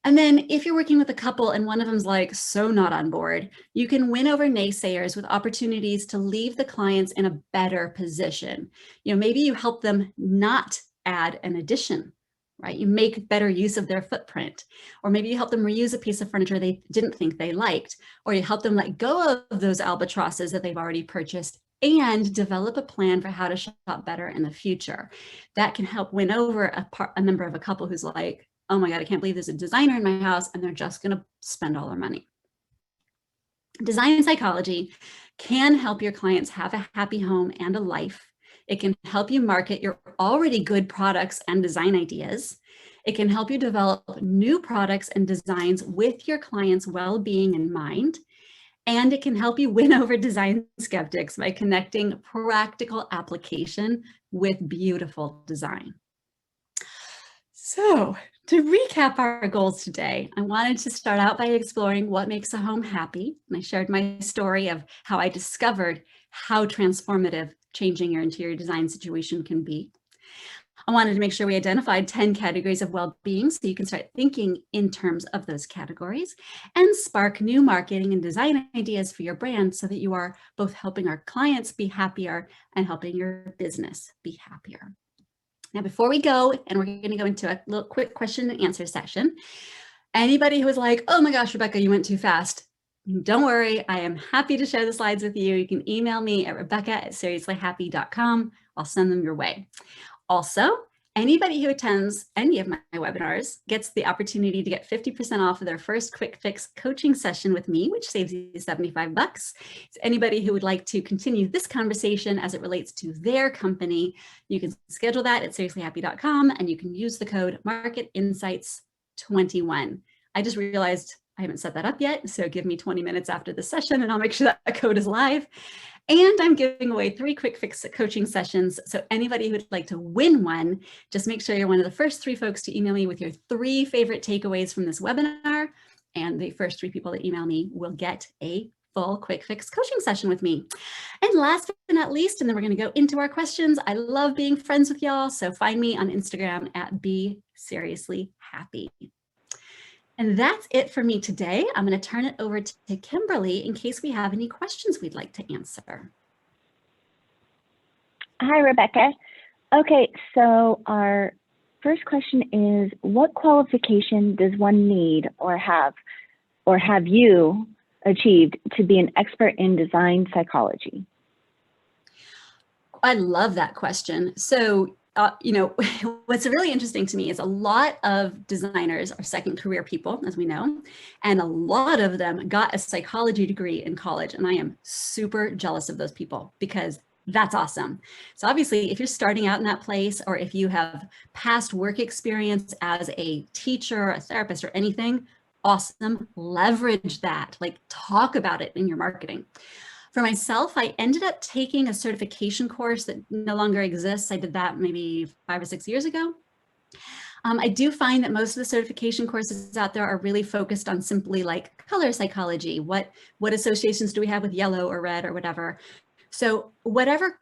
And then if you're working with a couple and one of them's like so not on board, you can win over naysayers with opportunities to leave the clients in a better position. Maybe you help them not add an addition, right? You make better use of their footprint. Or maybe you help them reuse a piece of furniture they didn't think they liked, or you help them let go of those albatrosses that they've already purchased and develop a plan for how to shop better in the future. That can help win over a member of a couple who's like, oh my God, I can't believe there's a designer in my house and they're just going to spend all their money. Design psychology can help your clients have a happy home and a life. It can help you market your already good products and design ideas. It can help you develop new products and designs with your clients' well-being in mind. And it can help you win over design skeptics by connecting practical application with beautiful design. So, to recap our goals today, I wanted to start out by exploring what makes a home happy. And I shared my story of how I discovered how transformative changing your interior design situation can be. I wanted to make sure we identified 10 categories of well-being so you can start thinking in terms of those categories and spark new marketing and design ideas for your brand so that you are both helping our clients be happier and helping your business be happier. Now, before we go, and we're going to go into a little quick question and answer session, anybody who was like, oh my gosh, Rebecca, you went too fast, don't worry. I am happy to share the slides with you. You can email me at rebecca@seriouslyhappy.com. I'll send them your way. Also, anybody who attends any of my webinars gets the opportunity to get 50% off of their first quick fix coaching session with me, which saves you $75. So anybody who would like to continue this conversation as it relates to their company, you can schedule that at seriouslyhappy.com and you can use the code MarketInsights21. I just realized I haven't set that up yet, so give me 20 minutes after the session and I'll make sure that code is live. And I'm giving away 3 quick fix coaching sessions. So anybody who would like to win one, just make sure you're one of the first 3 folks to email me with your 3 favorite takeaways from this webinar. And the first 3 people that email me will get a full quick fix coaching session with me. And last but not least, and then we're going to go into our questions. I love being friends with y'all. So find me on Instagram at @BeSeriouslyHappy. And that's it for me today. I'm going to turn it over to Kimberly in case we have any questions we'd like to answer. Hi, Rebecca. Okay, so our first question is, what qualification does one need or have you achieved to be an expert in design psychology? I love that question. So what's really interesting to me is a lot of designers are second career people, as we know, and a lot of them got a psychology degree in college. And I am super jealous of those people because that's awesome. So obviously, if you're starting out in that place, or if you have past work experience as a teacher, a therapist, or anything, awesome, leverage that, like talk about it in your marketing. For myself, I ended up taking a certification course that no longer exists. I did that maybe 5 or 6 years ago. I do find that most of the certification courses out there are really focused on simply like color psychology. What associations do we have with yellow or red or whatever? So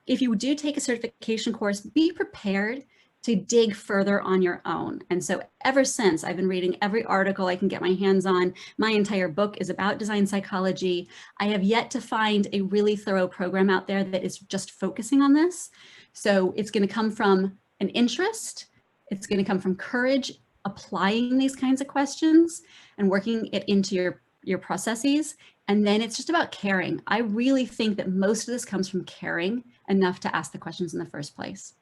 if you do take a certification course, be prepared to dig further on your own. And so ever since, I've been reading every article I can get my hands on. My entire book is about design psychology. I have yet to find a really thorough program out there that is just focusing on this. So it's going to come from an interest. It's going to come from courage, applying these kinds of questions and working it into your processes. And then it's just about caring. I really think that most of this comes from caring enough to ask the questions in the first place.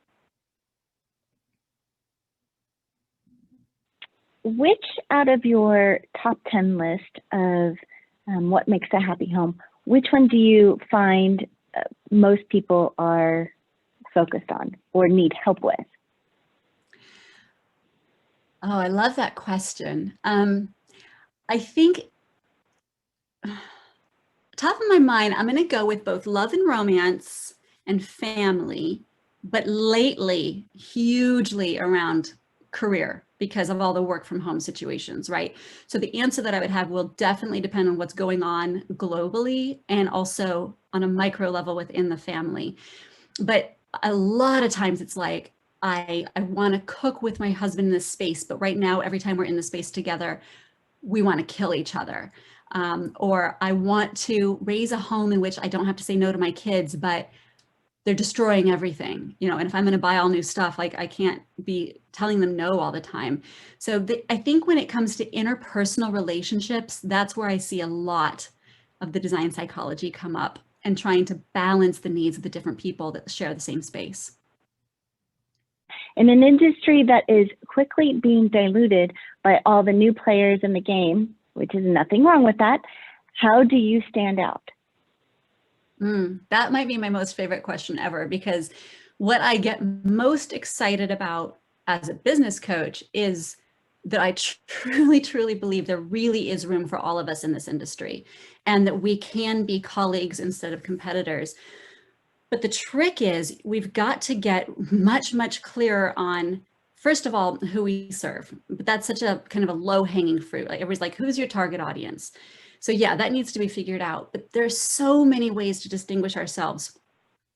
Which out of your top 10 list of what makes a happy home, which one do you find most people are focused on or need help with? Oh, I love that question. I think top of my mind, I'm going to go with both love and romance and family, but lately hugely around career because of all the work from home situations, right? So the answer that I would have will definitely depend on what's going on globally and also on a micro level within the family. But a lot of times it's like, I want to cook with my husband in this space, but right now, every time we're in the space together, we want to kill each other. Or I want to raise a home in which I don't have to say no to my kids, but they're destroying everything, and if I'm going to buy all new stuff, like I can't be telling them no all the time. So I think when it comes to interpersonal relationships, that's where I see a lot of the design psychology come up, and trying to balance the needs of the different people that share the same space. In an industry that is quickly being diluted by all the new players in the game, which is nothing wrong with that, how do you stand out? That might be my most favorite question ever, because what I get most excited about as a business coach is that I truly, truly believe there really is room for all of us in this industry, and that we can be colleagues instead of competitors. But the trick is we've got to get much, much clearer on, first of all, who we serve. But that's such a kind of a low-hanging fruit. Like everybody's like, who's your target audience? So yeah, that needs to be figured out. But there's so many ways to distinguish ourselves.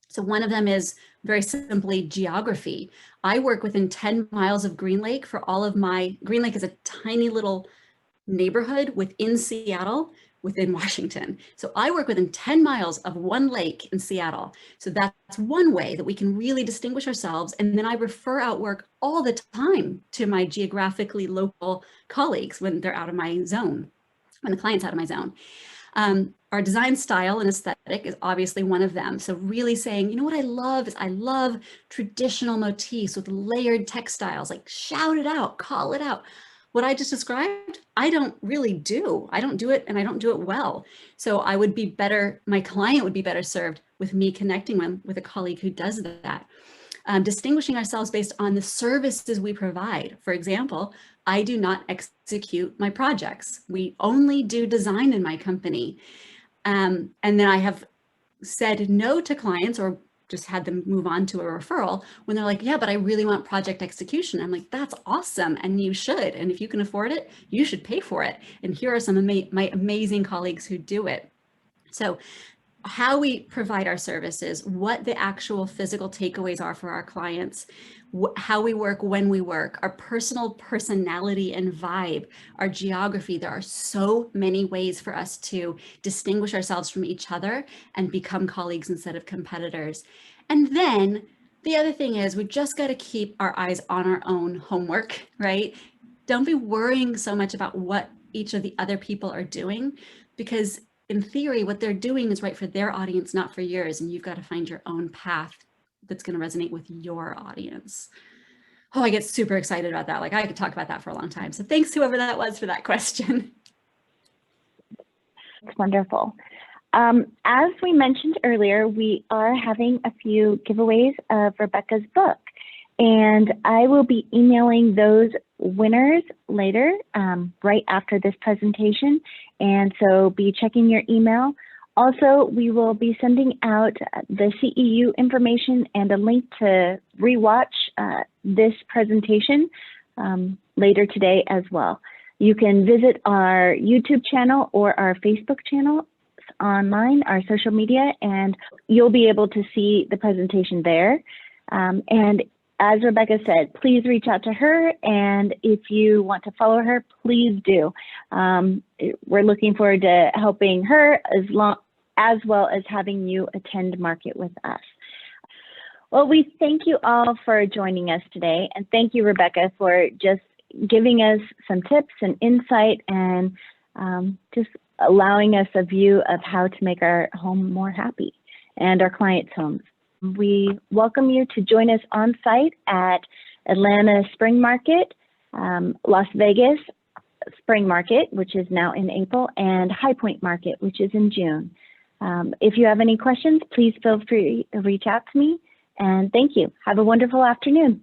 So one of them is very simply geography. I work within 10 miles of Green Lake for all of my, Green Lake is a tiny little neighborhood within Seattle, within Washington. So I work within 10 miles of one lake in Seattle. So that's one way that we can really distinguish ourselves. And then I refer out work all the time to my geographically local colleagues when they're out of my zone, when the client's out of my zone. Our design style and aesthetic is obviously one of them. So really saying, what I love is I love traditional motifs with layered textiles, like shout it out, call it out. What I just described, I don't really do. I don't do it, and I don't do it well. So I would be better, my client would be better served with me connecting with a colleague who does that. Distinguishing ourselves based on the services we provide. For example, I do not execute my projects. We only do design in my company. And then I have said no to clients, or just had them move on to a referral when they're like, yeah, but I really want project execution. I'm like, that's awesome. And you should. And if you can afford it, you should pay for it. And here are some of my amazing colleagues who do it. So how we provide our services, what the actual physical takeaways are for our clients, how we work when we work, our personal personality and vibe, our geography. There are so many ways for us to distinguish ourselves from each other and become colleagues instead of competitors. And then the other thing is we've just got to keep our eyes on our own homework, right? Don't be worrying so much about what each of the other people are doing, because in theory, what they're doing is right for their audience, not for yours. And you've got to find your own path that's going to resonate with your audience. Oh, I get super excited about that. Like I could talk about that for a long time. So thanks whoever that was for that question. It's wonderful. As we mentioned earlier, we are having a few giveaways of Rebecca's book, and I will be emailing those winners later, right after this presentation. And so be checking your email. Also, we will be sending out the CEU information and a link to rewatch this presentation later today as well. You can visit our YouTube channel or our Facebook channel online, our social media, and you'll be able to see the presentation there. And as Rebecca said, please reach out to her, and if you want to follow her, please do. We're looking forward to helping her as well as having you attend market with us. Well, we thank you all for joining us today, and thank you, Rebecca, for just giving us some tips and insight, and just allowing us a view of how to make our home more happy and our clients' homes. We welcome you to join us on site at Atlanta Spring Market, Las Vegas Spring Market, which is now in April, and High Point Market, which is in June. If you have any questions, please feel free to reach out to me. And thank you. Have a wonderful afternoon.